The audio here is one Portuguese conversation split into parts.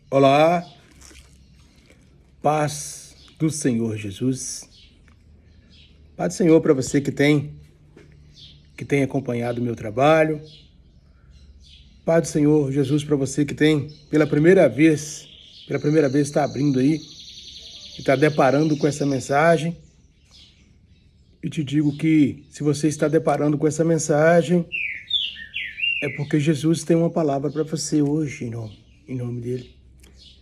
Olá, paz do Senhor Jesus. Paz do Senhor para você que tem acompanhado o meu trabalho. Paz do Senhor Jesus para você que tem pela primeira vez está abrindo aí e está deparando com essa mensagem. E te digo que se você está deparando com essa mensagem, é porque Jesus tem uma palavra para você hoje, em nome dele.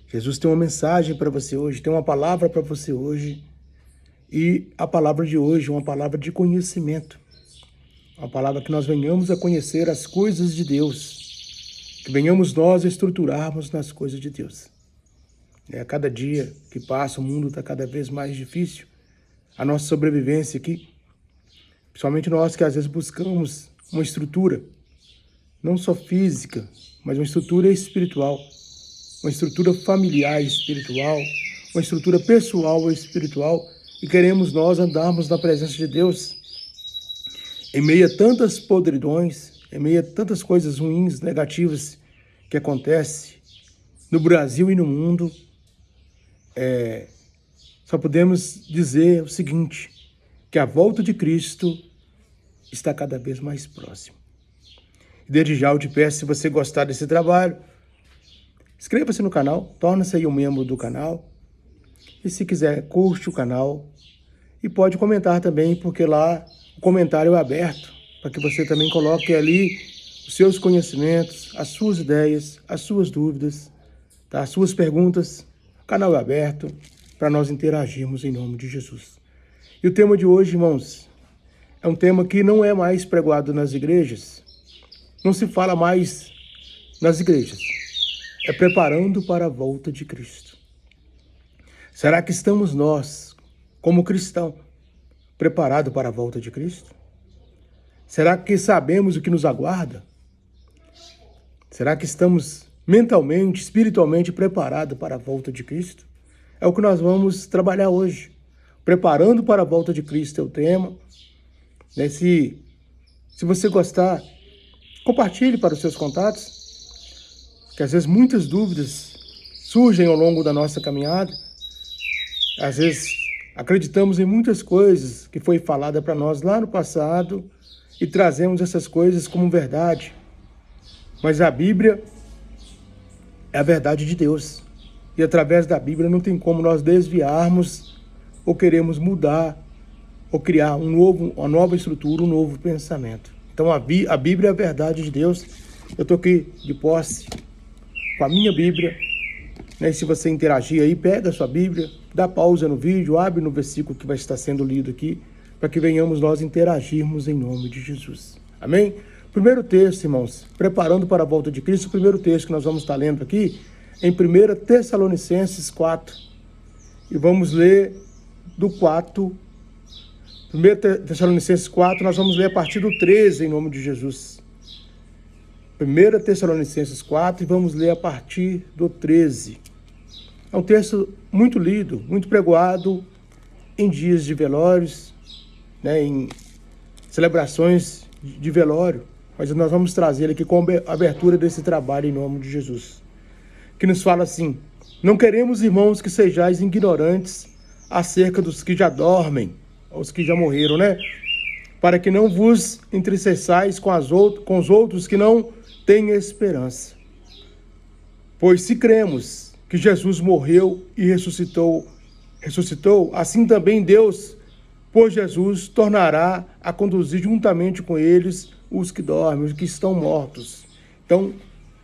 Jesus tem uma mensagem para você hoje, tem uma palavra para você hoje. E a palavra de hoje é uma palavra de conhecimento. Uma palavra que nós venhamos a conhecer as coisas de Deus. Que venhamos nós a estruturarmos nas coisas de Deus. A cada dia que passa, o mundo está cada vez mais difícil. A nossa sobrevivência aqui, principalmente nós que às vezes buscamos uma estrutura, não só física, mas uma estrutura espiritual. Uma estrutura familiar espiritual, uma estrutura pessoal espiritual, e queremos nós andarmos na presença de Deus em meio a tantas podridões, em meio a tantas coisas ruins, negativas que acontecem no Brasil e no mundo. Só podemos dizer o seguinte, que a volta de Cristo está cada vez mais próxima. E desde já eu te peço, se você gostar desse trabalho, inscreva-se no canal, torne-se aí um membro do canal. E se quiser, curte o canal. E pode comentar também, porque lá o comentário é aberto, para que você também coloque ali os seus conhecimentos, as suas ideias, as suas dúvidas, tá? As suas perguntas. O canal é aberto para nós interagirmos em nome de Jesus. E o tema de hoje, irmãos, é um tema que não é mais pregado nas igrejas. Não se fala mais nas igrejas. É preparando para a volta de Cristo. Será que estamos nós, como cristãos, preparados para a volta de Cristo? Será que sabemos o que nos aguarda? Será que estamos mentalmente, espiritualmente preparados para a volta de Cristo? É o que nós vamos trabalhar hoje. Preparando para a volta de Cristo é o tema. Se você gostar, compartilhe para os seus contatos. Que às vezes muitas dúvidas surgem ao longo da nossa caminhada. Às vezes acreditamos em muitas coisas que foi falada para nós lá no passado e trazemos essas coisas como verdade. Mas a Bíblia é a verdade de Deus. E através da Bíblia não tem como nós desviarmos ou queremos mudar ou criar uma nova estrutura, um novo pensamento. Então a Bíblia é a verdade de Deus. Eu estou aqui de posse com a minha Bíblia, né? E se você interagir aí, pega a sua Bíblia, dá pausa no vídeo, abre no versículo que vai estar sendo lido aqui, para que venhamos nós interagirmos em nome de Jesus. Amém? Primeiro texto, irmãos, preparando para a volta de Cristo, o primeiro texto que nós vamos estar lendo aqui, em 1 Tessalonicenses 4, e vamos ler do 4, 1 Tessalonicenses 4, nós vamos ler a partir do 13, em nome de Jesus. 1 Tessalonicenses 4 e vamos ler a partir do 13. É um texto muito lido, muito pregoado em dias de velórios, né, em celebrações de velório. Mas nós vamos trazer aqui com a abertura desse trabalho em nome de Jesus. Que nos fala assim: não queremos, irmãos, que sejais ignorantes acerca dos que já dormem, os que já morreram, né? Para que não vos entristeçais com os outros que não têm esperança. Pois se cremos que Jesus morreu e ressuscitou, assim também Deus, por Jesus, tornará a conduzir juntamente com eles os que dormem, os que estão mortos. Então,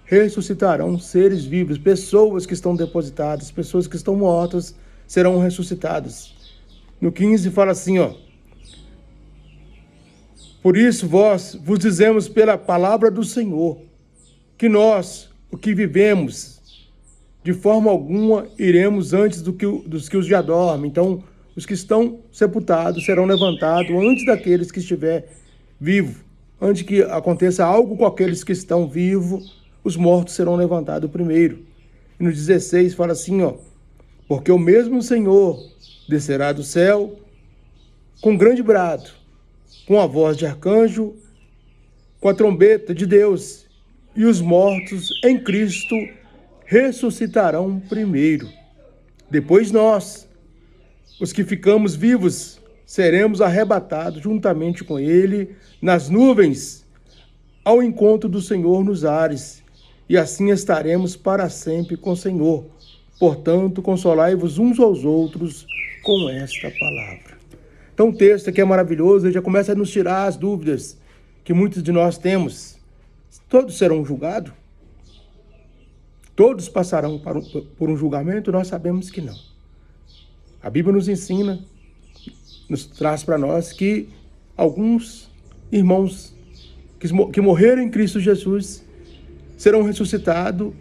ressuscitarão seres vivos, pessoas que estão depositadas, pessoas que estão mortas serão ressuscitadas. No 15 fala assim, por isso vos dizemos pela palavra do Senhor, que nós, o que vivemos, de forma alguma iremos antes dos que os já dormem. Então, os que estão sepultados serão levantados antes daqueles que estiver vivo. Antes que aconteça algo com aqueles que estão vivos, os mortos serão levantados primeiro. E no 16 fala assim, porque o mesmo Senhor descerá do céu com grande brado, com a voz de arcanjo, com a trombeta de Deus, e os mortos em Cristo ressuscitarão primeiro. Depois nós, os que ficamos vivos, seremos arrebatados juntamente com ele nas nuvens, ao encontro do Senhor nos ares, e assim estaremos para sempre com o Senhor. Portanto, consolai-vos uns aos outros com esta palavra. Então o texto aqui é maravilhoso, ele já começa a nos tirar as dúvidas que muitos de nós temos. Todos serão julgados? Todos passarão por um julgamento? Nós sabemos que não. A Bíblia nos ensina, nos traz para nós que alguns irmãos que morreram em Cristo Jesus serão ressuscitados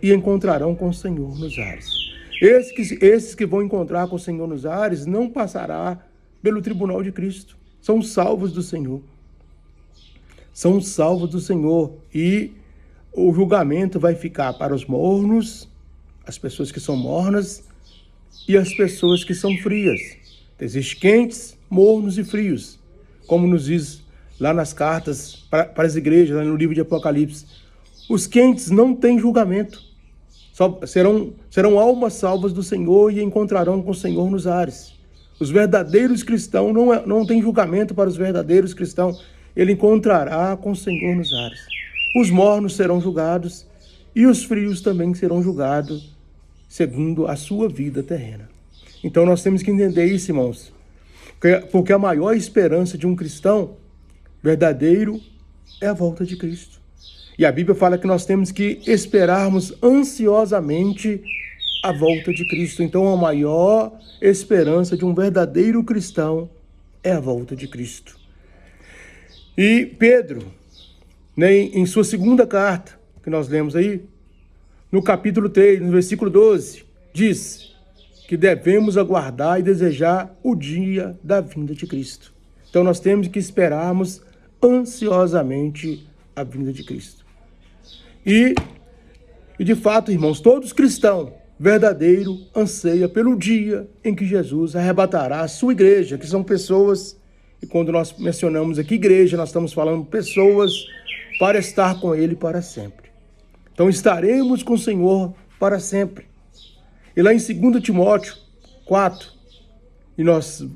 e encontrarão com o Senhor nos ares. Esses que vão encontrar com o Senhor nos ares não passará pelo tribunal de Cristo. São salvos do Senhor. São salvos do Senhor. E o julgamento vai ficar para os mornos, as pessoas que são mornas, e as pessoas que são frias. Existem quentes, mornos e frios, como nos diz lá nas cartas para as igrejas, lá no livro de Apocalipse. Os quentes não têm julgamento. Serão almas salvas do Senhor e encontrarão com o Senhor nos ares. Os verdadeiros cristãos não têm julgamento para os verdadeiros cristãos. Ele encontrará com o Senhor nos ares. Os mornos serão julgados e os frios também serão julgados segundo a sua vida terrena. Então nós temos que entender isso, irmãos. Porque a maior esperança de um cristão verdadeiro é a volta de Cristo. E a Bíblia fala que nós temos que esperarmos ansiosamente a volta de Cristo. Então a maior esperança de um verdadeiro cristão é a volta de Cristo. E Pedro, em sua segunda carta, que nós lemos aí, no capítulo 3, no versículo 12, diz que devemos aguardar e desejar o dia da vinda de Cristo. Então nós temos que esperarmos ansiosamente a vinda de Cristo. E de fato, irmãos, todos cristãos verdadeiro anseia pelo dia em que Jesus arrebatará a sua igreja, que são pessoas, e quando nós mencionamos aqui igreja, nós estamos falando pessoas para estar com Ele para sempre. Então estaremos com o Senhor para sempre. E lá em 2 Timóteo 4, 2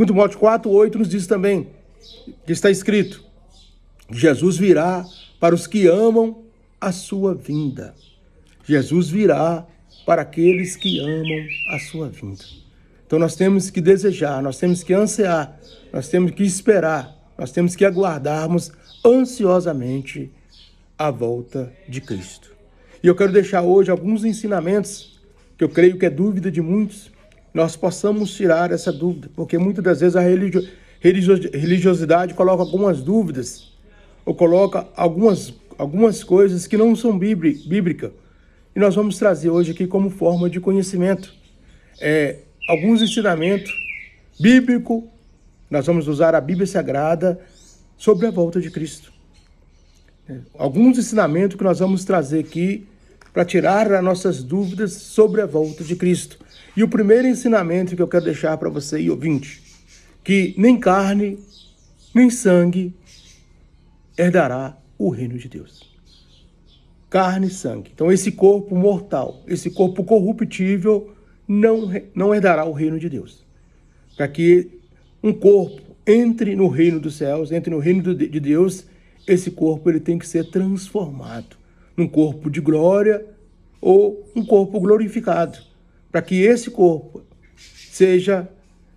Timóteo 4, 8 nos diz também, que está escrito, Jesus virá para os que amam a sua vinda. Jesus virá para aqueles que amam a sua vinda. Então nós temos que desejar, nós temos que ansiar, nós temos que esperar, nós temos que aguardarmos ansiosamente a volta de Cristo. E eu quero deixar hoje alguns ensinamentos, que eu creio que é dúvida de muitos, nós possamos tirar essa dúvida, porque muitas das vezes a religiosidade coloca algumas dúvidas, ou coloca algumas coisas que não são bíblicas. E nós vamos trazer hoje aqui como forma de conhecimento alguns ensinamentos bíblicos. Nós vamos usar a Bíblia Sagrada sobre a volta de Cristo. Alguns ensinamentos que nós vamos trazer aqui para tirar as nossas dúvidas sobre a volta de Cristo. E o primeiro ensinamento que eu quero deixar para você e ouvinte, que nem carne, nem sangue herdará o reino de Deus. Carne e sangue. Então esse corpo mortal, esse corpo corruptível não herdará o reino de Deus. Para que um corpo entre no reino dos céus, entre no reino de Deus, esse corpo ele tem que ser transformado num corpo de glória ou um corpo glorificado, para que esse corpo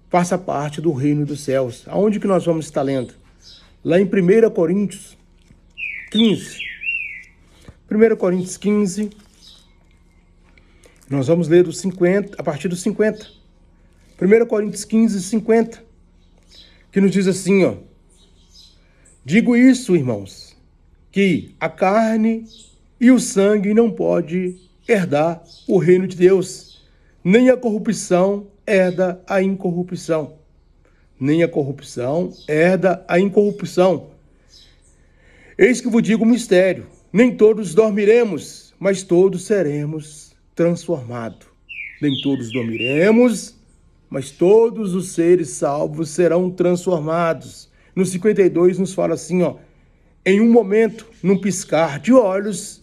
faça parte do reino dos céus. Aonde que nós vamos estar lendo? Lá em 1 Coríntios 15. 1 Coríntios 15, nós vamos ler a partir do 50. 1 Coríntios 15, 50, que nos diz assim, ó. Digo isso, irmãos, que a carne e o sangue não pode herdar o reino de Deus, nem a corrupção herda a incorrupção, nem a corrupção herda a incorrupção. Eis que vos digo um mistério, nem todos dormiremos, mas todos seremos transformados. Nem todos dormiremos, mas todos os seres salvos serão transformados. No 52 nos fala assim, ó, em um momento, num piscar de olhos,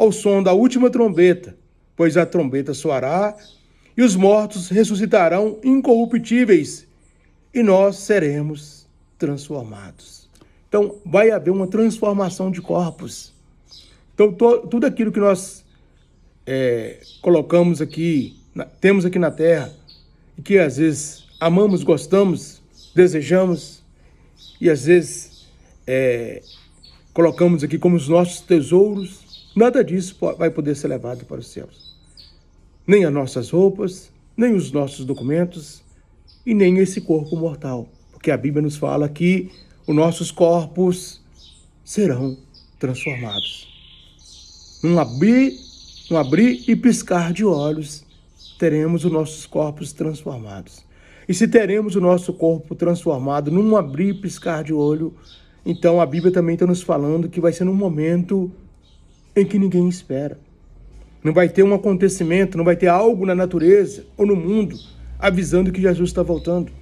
ao som da última trombeta, pois a trombeta soará e os mortos ressuscitarão incorruptíveis e nós seremos transformados. Então, vai haver uma transformação de corpos. Então, tudo aquilo que nós colocamos aqui, temos aqui na terra, e que às vezes amamos, gostamos, desejamos, e às vezes colocamos aqui como os nossos tesouros, nada disso vai poder ser levado para os céus. Nem as nossas roupas, nem os nossos documentos, e nem esse corpo mortal. Porque a Bíblia nos fala que os nossos corpos serão transformados. Num abrir e piscar de olhos, teremos os nossos corpos transformados. E se teremos o nosso corpo transformado num abrir e piscar de olho, então a Bíblia também está nos falando que vai ser num momento em que ninguém espera. Não vai ter um acontecimento, não vai ter algo na natureza ou no mundo avisando que Jesus está voltando.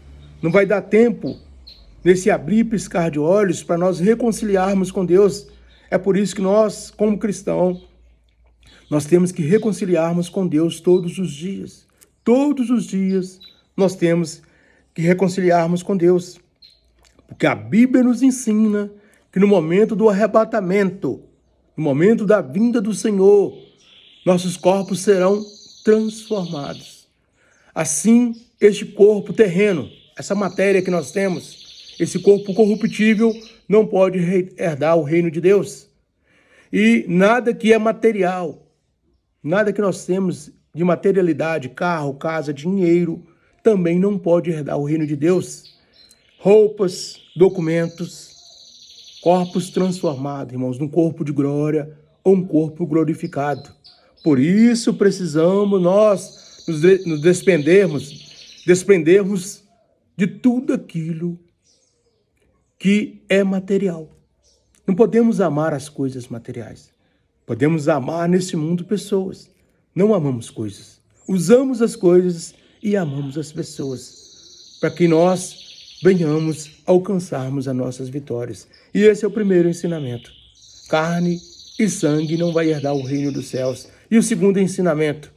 Não vai dar tempo nesse abrir e piscar de olhos para nós reconciliarmos com Deus. É por isso que nós, como cristãos, nós temos que reconciliarmos com Deus todos os dias. Todos os dias nós temos que reconciliarmos com Deus. Porque a Bíblia nos ensina que no momento do arrebatamento, no momento da vinda do Senhor, nossos corpos serão transformados. Assim, este corpo terreno, essa matéria que nós temos, esse corpo corruptível, não pode herdar o reino de Deus. E nada que é material, nada que nós temos de materialidade, carro, casa, dinheiro, também não pode herdar o reino de Deus. Roupas, documentos, corpos transformados, irmãos, num corpo de glória ou um corpo glorificado. Por isso precisamos nós nos desprendermos de tudo aquilo que é material. Não podemos amar as coisas materiais. Podemos amar nesse mundo pessoas. Não amamos coisas. Usamos as coisas e amamos as pessoas, para que nós venhamos alcançarmos as nossas vitórias. E esse é o primeiro ensinamento. Carne e sangue não vai herdar o reino dos céus. E o segundo ensinamento,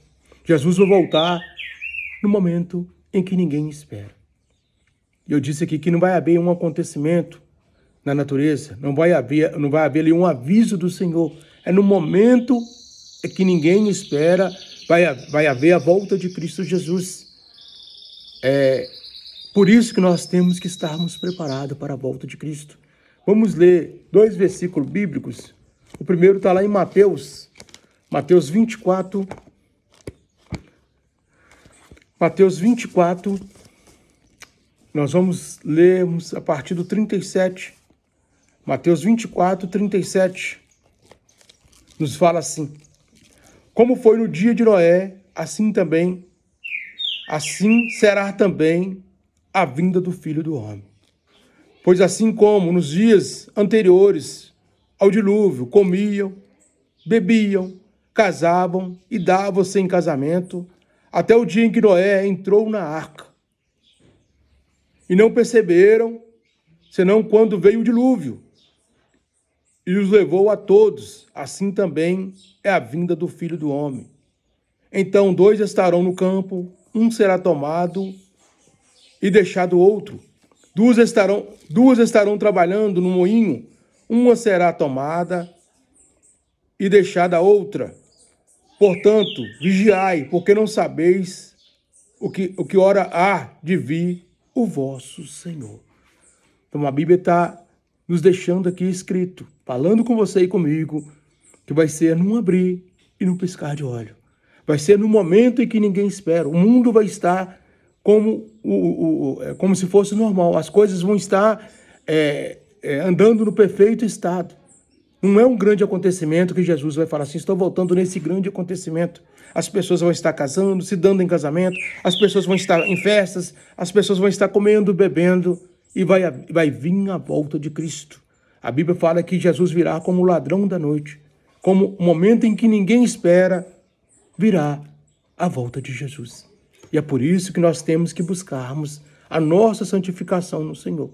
Jesus vai voltar no momento em que ninguém espera. Eu disse aqui que não vai haver um acontecimento na natureza, não vai haver ali um aviso do Senhor. É no momento em que ninguém espera, vai haver a volta de Cristo Jesus. Por isso que nós temos que estarmos preparados para a volta de Cristo. Vamos ler 2 versículos bíblicos. O primeiro está lá em Mateus 24. Mateus 24, nós vamos lermos a partir do 37. Mateus 24, 37, nos fala assim: como foi no dia de Noé, assim será também a vinda do Filho do Homem. Pois assim como nos dias anteriores ao dilúvio, comiam, bebiam, casavam e davam-se em casamento, até o dia em que Noé entrou na arca. E não perceberam, senão quando veio o dilúvio, e os levou a todos. Assim também é a vinda do Filho do Homem. Então 2 estarão no campo, um será tomado e deixado outro. Duas estarão trabalhando no moinho, uma será tomada e deixada a outra. Portanto, vigiai, porque não sabeis o que hora há de vir o vosso Senhor. Então a Bíblia está nos deixando aqui escrito, falando com você e comigo, que vai ser num abrir e num piscar de olho. Vai ser no momento em que ninguém espera. O mundo vai estar como se fosse normal. As coisas vão estar andando no perfeito estado. Não é um grande acontecimento que Jesus vai falar assim: estou voltando nesse grande acontecimento. As pessoas vão estar casando, se dando em casamento, as pessoas vão estar em festas, as pessoas vão estar comendo, bebendo, e vai vir a volta de Cristo. A Bíblia fala que Jesus virá como o ladrão da noite, como o momento em que ninguém espera, virá a volta de Jesus. E é por isso que nós temos que buscarmos a nossa santificação no Senhor.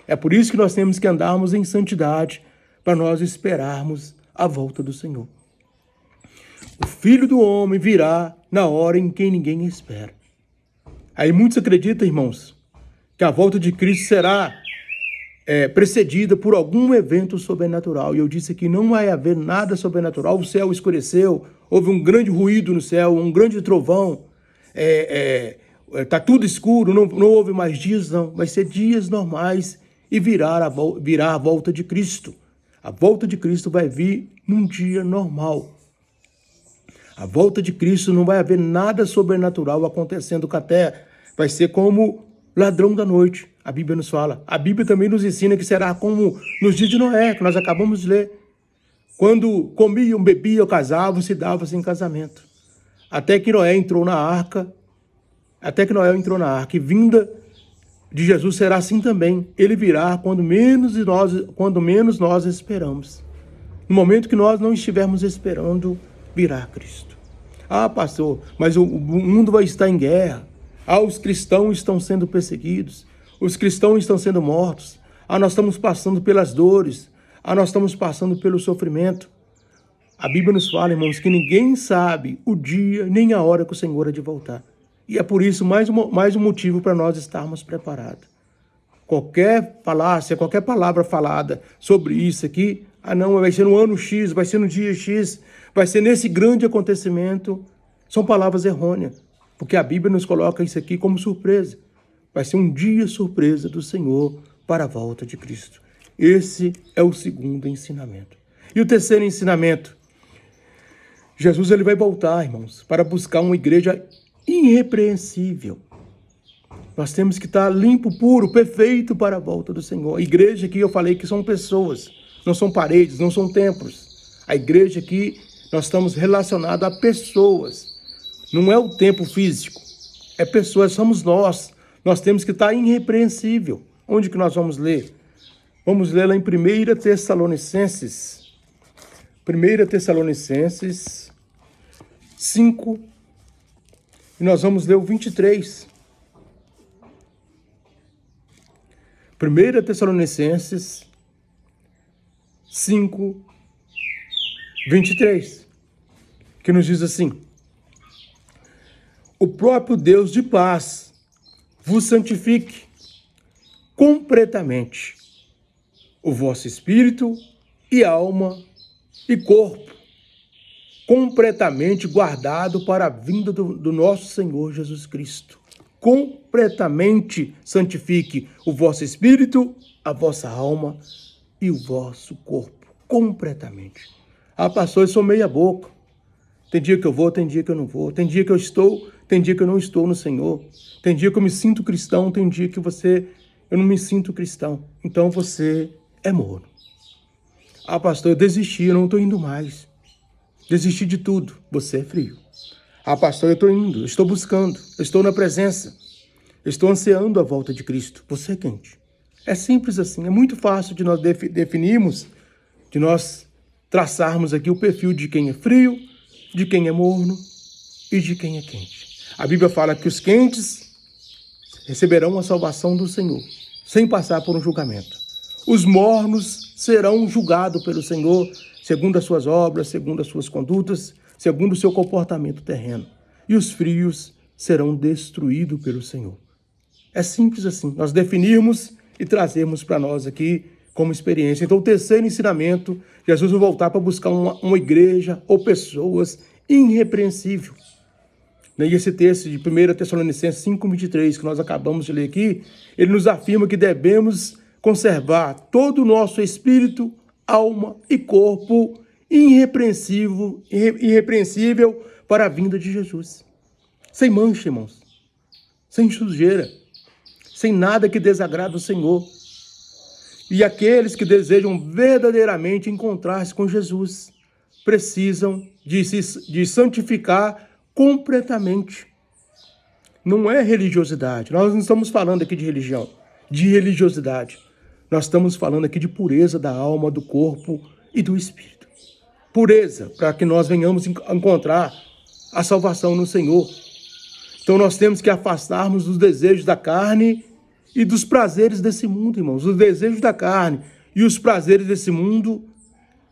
É por isso que nós temos que andarmos em santidade, para nós esperarmos a volta do Senhor. Filho do Homem virá na hora em que ninguém espera. Aí muitos acreditam, irmãos, que a volta de Cristo será precedida por algum evento sobrenatural. E eu disse que não vai haver nada sobrenatural. O céu escureceu, houve um grande ruído no céu, um grande trovão. Tá tudo escuro, não houve mais dias, não. Vai ser dias normais e virá a volta de Cristo. A volta de Cristo vai vir num dia normal. A volta de Cristo não vai haver nada sobrenatural acontecendo com a terra. Vai ser como ladrão da noite. A Bíblia nos fala. A Bíblia também nos ensina que será como nos dias de Noé, que nós acabamos de ler. Quando comiam, bebiam, casavam, se davam em casamento. Até que Noé entrou na arca. E vinda de Jesus será assim também. Ele virá quando menos nós esperamos. No momento que nós não estivermos esperando, virá Cristo. Ah, pastor, mas o mundo vai estar em guerra. Ah, os cristãos estão sendo perseguidos. Os cristãos estão sendo mortos. Ah, nós estamos passando pelas dores. Ah, nós estamos passando pelo sofrimento. A Bíblia nos fala, irmãos, que ninguém sabe o dia nem a hora que o Senhor há de voltar. E é por isso mais um motivo para nós estarmos preparados. Qualquer falácia, qualquer palavra falada sobre isso aqui, não, vai ser no ano X, vai ser no dia X, vai ser nesse grande acontecimento, são palavras errôneas, porque a Bíblia nos coloca isso aqui como surpresa. Vai ser um dia surpresa do Senhor para a volta de Cristo. Esse é o segundo ensinamento. E o terceiro ensinamento, Jesus ele vai voltar, irmãos, para buscar uma igreja irrepreensível. Nós temos que estar limpo, puro, perfeito para a volta do Senhor. A igreja aqui eu falei que são pessoas, não são paredes, não são templos. A igreja aqui nós estamos relacionados a pessoas. Não é o templo físico, é pessoas, somos nós. Nós temos que estar irrepreensível. Onde que nós vamos ler? Vamos ler lá em 1 Tessalonicenses. 1 Tessalonicenses 5. E nós vamos ler o 23. 1 Tessalonicenses 5, 23. Que nos diz assim: o próprio Deus de paz vos santifique completamente o vosso espírito e alma e corpo, completamente guardado para a vinda do nosso Senhor Jesus Cristo. Completamente santifique o vosso espírito, a vossa alma e o vosso corpo. Completamente. Ah, pastor, eu sou meia boca. Tem dia que eu vou, tem dia que eu não vou. Tem dia que eu estou, tem dia que eu não estou no Senhor. Tem dia que eu me sinto cristão, tem dia que eu não me sinto cristão. Então você é morno. Ah, pastor, eu desisti, eu não estou indo mais. Desisti de tudo. Você é frio. Ah, pastor, eu estou indo, eu estou buscando, eu estou na presença. Eu estou ansiando a volta de Cristo. Você é quente. É simples assim. É muito fácil de nós definirmos, de nós traçarmos aqui o perfil de quem é frio, de quem é morno e de quem é quente. A Bíblia fala que os quentes receberão a salvação do Senhor, sem passar por um julgamento. Os mornos serão julgados pelo Senhor, segundo as suas obras, segundo as suas condutas, segundo o seu comportamento terreno. E os frios serão destruídos pelo Senhor. É simples assim. Nós definirmos e trazermos para nós aqui como experiência. Então, o terceiro ensinamento, Jesus vai voltar para buscar uma igreja ou pessoas irrepreensível. E esse texto de 1 Tessalonicenses 5:23, que nós acabamos de ler aqui, ele nos afirma que devemos conservar todo o nosso espírito, alma e corpo irrepreensível para a vinda de Jesus. Sem mancha, irmãos. Sem sujeira. Sem nada que desagrade o Senhor. E aqueles que desejam verdadeiramente encontrar-se com Jesus precisam de santificar completamente. Não é religiosidade. Nós não estamos falando aqui de religião, de religiosidade. Nós estamos falando aqui de pureza da alma, do corpo e do espírito. Pureza, para que nós venhamos encontrar a salvação no Senhor. Então nós temos que afastarmos dos desejos da carne e dos prazeres desse mundo, irmãos. Os desejos da carne e os prazeres desse mundo,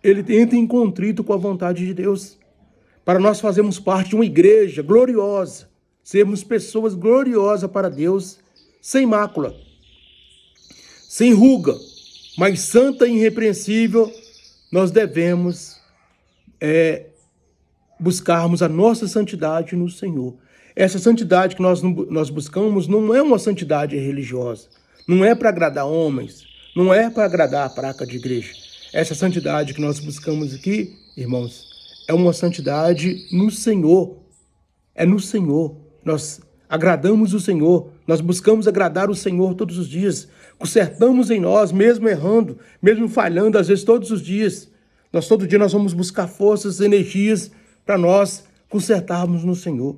ele entra em contrito com a vontade de Deus. para nós fazermos parte de uma igreja gloriosa, sermos pessoas gloriosas para Deus, sem mácula, sem ruga, mas santa e irrepreensível, nós devemos buscarmos a nossa santidade no Senhor. Essa santidade que nós buscamos não é uma santidade religiosa, não é para agradar homens, não é para agradar a placa de igreja. Essa santidade que nós buscamos aqui, irmãos, é uma santidade no Senhor. É no Senhor. Nós agradamos o Senhor, nós buscamos agradar o Senhor todos os dias, consertamos em nós, mesmo errando, mesmo falhando, às vezes todos os dias. Todo dia nós vamos buscar forças, energias para nós consertarmos no Senhor.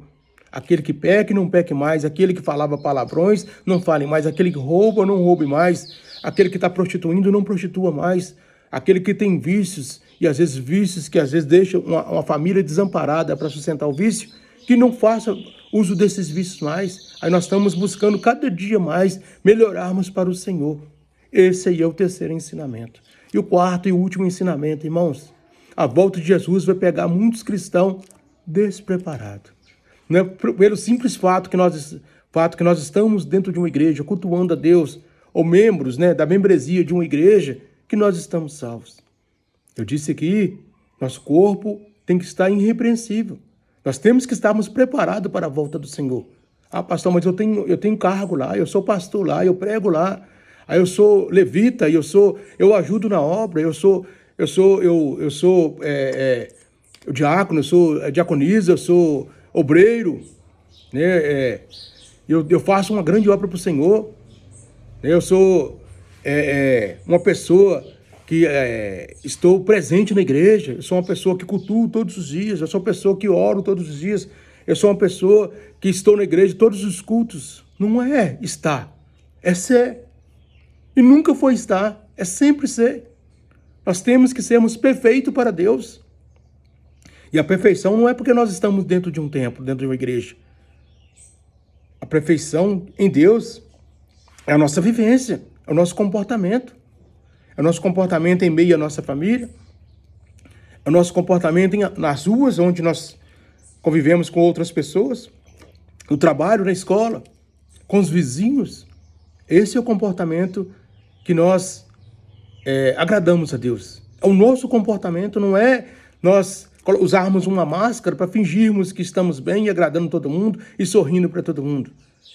Aquele que peca, não peque mais. Aquele que falava palavrões, não fale mais. Aquele que rouba, não roube mais. Aquele que está prostituindo, não prostitua mais. Aquele que tem vícios, e às vezes vícios que às vezes deixam uma família desamparada para sustentar o vício, que não faça uso desses vícios mais. Aí nós estamos buscando cada dia mais melhorarmos para o Senhor. Esse aí é o terceiro ensinamento. E o quarto e último ensinamento, irmãos, a volta de Jesus vai pegar muitos cristãos despreparados. Não é pelo simples fato que nós estamos dentro de uma igreja, cultuando a Deus, ou membros, da membresia de uma igreja, que nós estamos salvos. Eu disse aqui, nosso corpo tem que estar irrepreensível. Nós temos que estarmos preparados para a volta do Senhor. Ah, pastor, mas eu tenho cargo lá, eu sou pastor lá, eu prego lá, aí eu sou levita, eu ajudo na obra, eu sou diácono, eu sou diaconisa, eu sou obreiro, eu faço uma grande obra para o Senhor, eu sou uma pessoa que estou presente na igreja, eu sou uma pessoa que cultuo todos os dias, eu sou uma pessoa que oro todos os dias, eu sou uma pessoa que estou na igreja todos os cultos. Não é estar, é ser. E nunca foi estar, é sempre ser. Nós temos que sermos perfeitos para Deus. E a perfeição não é porque nós estamos dentro de um templo, dentro de uma igreja. A perfeição em Deus é a nossa vivência, é o nosso comportamento. É o nosso comportamento em meio à nossa família. É o nosso comportamento nas ruas, onde nós convivemos com outras pessoas. No trabalho, na escola, com os vizinhos. Esse é o comportamento que nós agradamos a Deus. O nosso comportamento não é nós usarmos uma máscara para fingirmos que estamos bem e agradando todo mundo e sorrindo para todo mundo.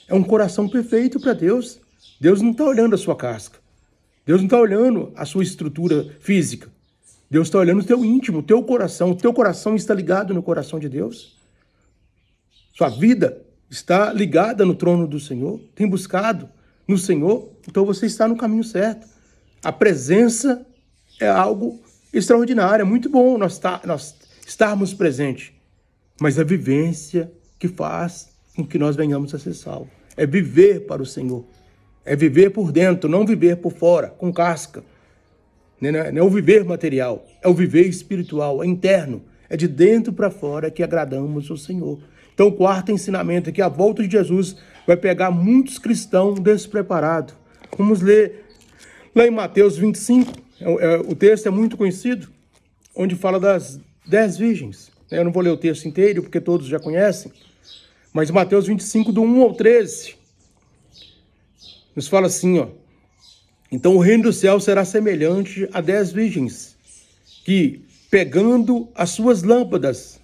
É um coração perfeito para Deus. Deus não está olhando a sua casca. Deus não está olhando a sua estrutura física. Deus está olhando o teu íntimo, o teu coração. O teu coração está ligado no coração de Deus. Sua vida está ligada no trono do Senhor. Tem buscado no Senhor. Então você está no caminho certo. A presença é algo extraordinário. É muito bom nós estarmos presentes. Mas a vivência que faz com que nós venhamos a ser salvos. É viver para o Senhor. É viver por dentro, não viver por fora, com casca. Não é o viver material, é o viver espiritual, é interno. É de dentro para fora que agradamos o Senhor. Então, o quarto ensinamento é que a volta de Jesus vai pegar muitos cristãos despreparados. Vamos ler lá em Mateus 25. O texto é muito conhecido, onde fala das 10 virgens. Eu não vou ler o texto inteiro, porque todos já conhecem. Mas Mateus 25, do 1 ao 13... nos fala assim, então o reino do céu será semelhante a 10 virgens, que, pegando as suas lâmpadas,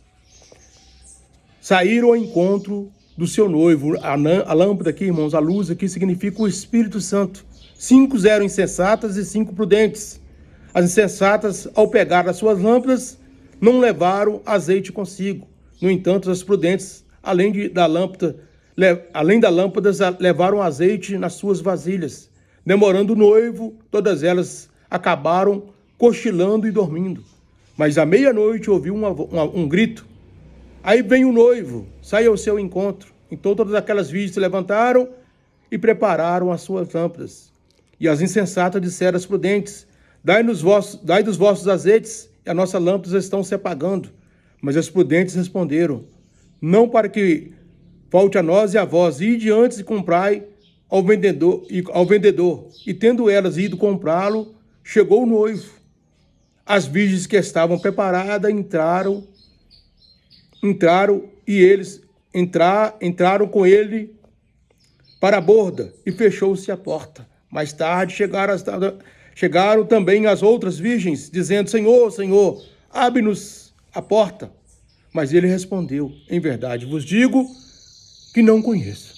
saíram ao encontro do seu noivo. A lâmpada aqui, irmãos, a luz aqui significa o Espírito Santo. 5 eram insensatas e 5 prudentes. As insensatas, ao pegar as suas lâmpadas, não levaram azeite consigo. No entanto, as prudentes, além da lâmpada, levaram azeite nas suas vasilhas. Demorando o noivo, todas elas acabaram cochilando e dormindo. Mas à meia-noite ouviu um grito. Aí vem o noivo, sai ao seu encontro. Então todas aquelas virgens se levantaram e prepararam as suas lâmpadas. E as insensatas disseram às prudentes: dai dos vossos azeites, e as nossas lâmpadas estão se apagando. Mas as prudentes responderam: não para que falte a nós e a vós, ide antes e comprai ao vendedor. E tendo elas ido comprá-lo, chegou o noivo. As virgens que estavam preparadas entraram entraram com ele para a borda e fechou-se a porta. Mais tarde chegaram também as outras virgens, dizendo: Senhor, Senhor, abre-nos a porta. Mas ele respondeu: em verdade vos digo que não conheço.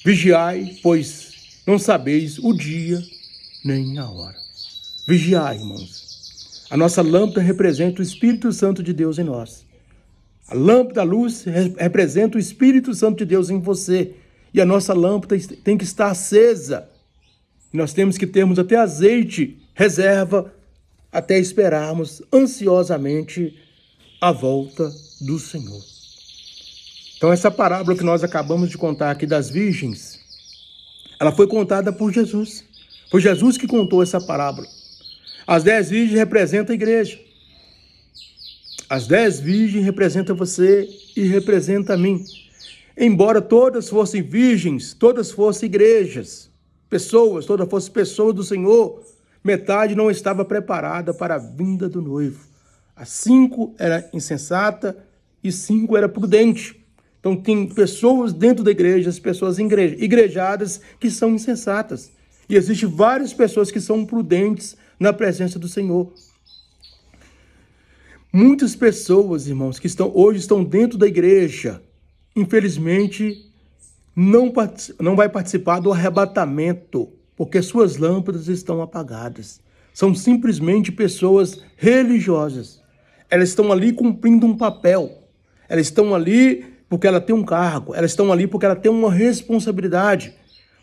Vigiai, pois não sabeis o dia nem a hora. Vigiai, irmãos. A nossa lâmpada representa o Espírito Santo de Deus em nós. A lâmpada da luz representa o Espírito Santo de Deus em você. E a nossa lâmpada tem que estar acesa. Nós temos que termos até azeite, reserva, até esperarmos ansiosamente a volta do Senhor. Então essa parábola que nós acabamos de contar aqui das virgens, ela foi contada por Jesus. Foi Jesus que contou essa parábola. As 10 virgens representam a igreja. As 10 virgens representam você e representam a mim. Embora todas fossem virgens, todas fossem igrejas, todas fossem pessoas do Senhor, metade não estava preparada para a vinda do noivo. As 5 era insensata e 5 era prudente. Então tem pessoas dentro da igreja, as pessoas igrejadas que são insensatas. E existem várias pessoas que são prudentes na presença do Senhor. Muitas pessoas, irmãos, que hoje estão dentro da igreja, infelizmente, não vai participar do arrebatamento, porque suas lâmpadas estão apagadas. São simplesmente pessoas religiosas. Elas estão ali cumprindo um papel. Elas estão ali porque ela tem um cargo. Elas estão ali porque ela tem uma responsabilidade.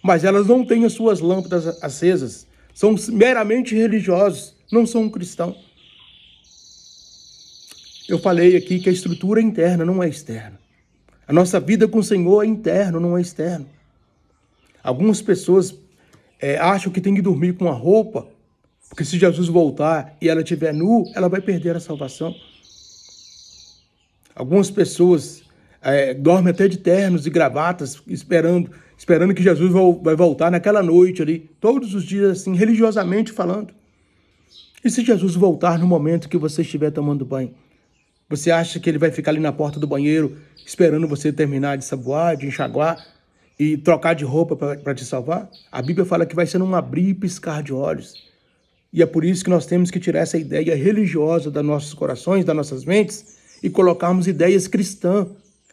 Mas elas não têm as suas lâmpadas acesas. São meramente religiosos, não são cristãos. Eu falei aqui que a estrutura é interna, não é externa. A nossa vida com o Senhor é interna, não é externa. Algumas pessoas acham que tem que dormir com a roupa, porque se Jesus voltar e ela estiver nu, ela vai perder a salvação. Algumas pessoas dormem até de ternos e gravatas, esperando que Jesus vai voltar naquela noite ali, todos os dias assim, religiosamente falando. E se Jesus voltar no momento que você estiver tomando banho? Você acha que ele vai ficar ali na porta do banheiro esperando você terminar de saboar, de enxaguar e trocar de roupa para te salvar? A Bíblia fala que vai ser num abrir e piscar de olhos. E é por isso que nós temos que tirar essa ideia religiosa dos nossos corações, das nossas mentes e colocarmos ideias cristãs.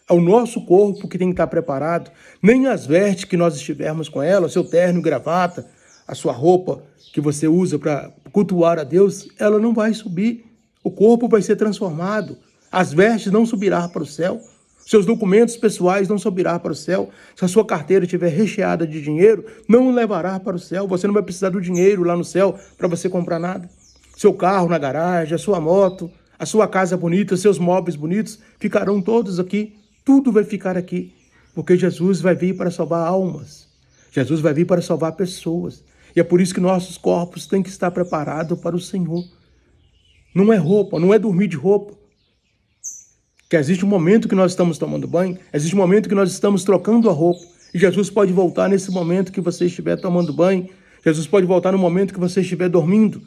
É o nosso corpo que tem que estar preparado. Nem as vestes que nós estivermos com ela, seu terno e gravata, a sua roupa que você usa para cultuar a Deus, ela não vai subir. O corpo vai ser transformado. As vestes não subirão para o céu. Seus documentos pessoais não subirão para o céu. Se a sua carteira estiver recheada de dinheiro, não levará para o céu. Você não vai precisar do dinheiro lá no céu para você comprar nada. Seu carro na garagem, a sua moto, a sua casa bonita, seus móveis bonitos, ficarão todos aqui. Tudo vai ficar aqui. Porque Jesus vai vir para salvar almas. Jesus vai vir para salvar pessoas. E é por isso que nossos corpos têm que estar preparados para o Senhor. Não é roupa, não é dormir de roupa. Que existe um momento que nós estamos tomando banho, existe um momento que nós estamos trocando a roupa. E Jesus pode voltar nesse momento que você estiver tomando banho. Jesus pode voltar no momento que você estiver dormindo.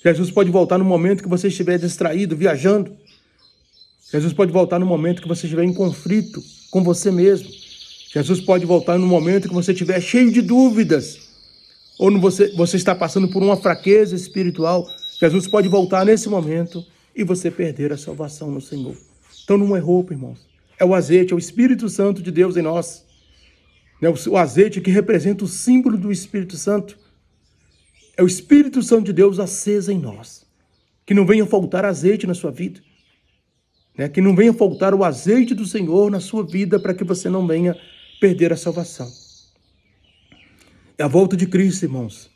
Jesus pode voltar no momento que você estiver distraído, viajando. Jesus pode voltar no momento que você estiver em conflito com você mesmo. Jesus pode voltar no momento que você estiver cheio de dúvidas. Ou você está passando por uma fraqueza espiritual. Jesus pode voltar nesse momento e você perder a salvação no Senhor. Então não é roupa, irmãos. É o azeite, é o Espírito Santo de Deus em nós. O azeite que representa o símbolo do Espírito Santo. É o Espírito Santo de Deus aceso em nós. Que não venha faltar azeite na sua vida. Que não venha faltar o azeite do Senhor na sua vida para que você não venha perder a salvação. E a volta de Cristo, irmãos,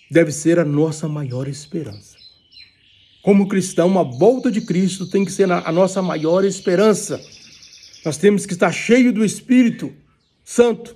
deve ser a nossa maior esperança. Como cristão, a volta de Cristo tem que ser a nossa maior esperança. Nós temos que estar cheios do Espírito Santo.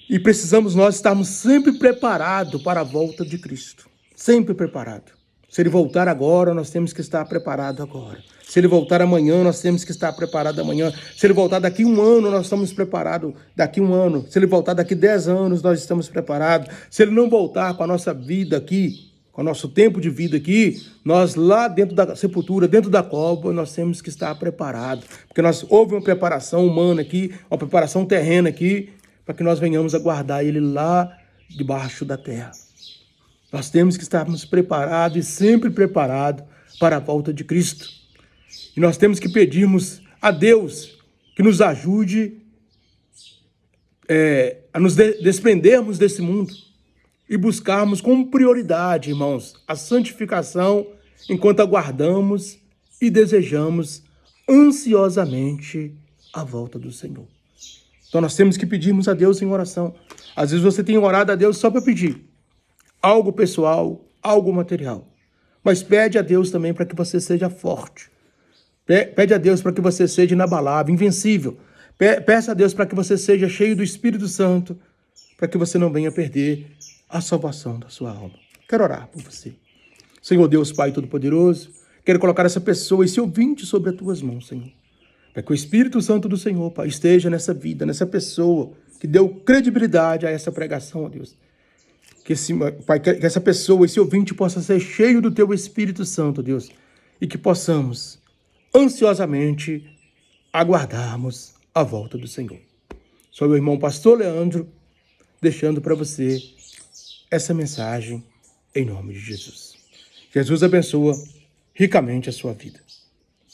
E precisamos nós estarmos sempre preparados para a volta de Cristo. Sempre preparados. Se ele voltar agora, nós temos que estar preparados agora. Se ele voltar amanhã, nós temos que estar preparados amanhã. Se ele voltar daqui um ano, nós estamos preparados daqui um ano. Se ele voltar daqui 10 anos, nós estamos preparados. Se ele não voltar com a nossa vida aqui, com o nosso tempo de vida aqui, nós lá dentro da sepultura, dentro da cova, nós temos que estar preparados. Porque houve uma preparação humana aqui, uma preparação terrena aqui, para que nós venhamos aguardar ele lá debaixo da terra. Nós temos que estarmos preparados e sempre preparados para a volta de Cristo. E nós temos que pedirmos a Deus que nos ajude a nos desprendermos desse mundo e buscarmos como prioridade, irmãos, a santificação enquanto aguardamos e desejamos ansiosamente a volta do Senhor. Então nós temos que pedirmos a Deus em oração. Às vezes você tem orado a Deus só para pedir algo pessoal, algo material. Mas pede a Deus também para que você seja forte. Pede a Deus para que você seja inabalável, invencível. Peça a Deus para que você seja cheio do Espírito Santo, para que você não venha perder a salvação da sua alma. Quero orar por você. Senhor Deus, Pai Todo-Poderoso, quero colocar essa pessoa, esse ouvinte sobre as tuas mãos, Senhor. Para que o Espírito Santo do Senhor, Pai, esteja nessa vida, nessa pessoa que deu credibilidade a essa pregação, ó Deus. Pai, que essa pessoa, esse ouvinte possa ser cheio do teu Espírito Santo, Deus, e que possamos ansiosamente aguardarmos a volta do Senhor. Sou meu irmão pastor Leandro, deixando para você essa mensagem em nome de Jesus. Jesus abençoa ricamente a sua vida.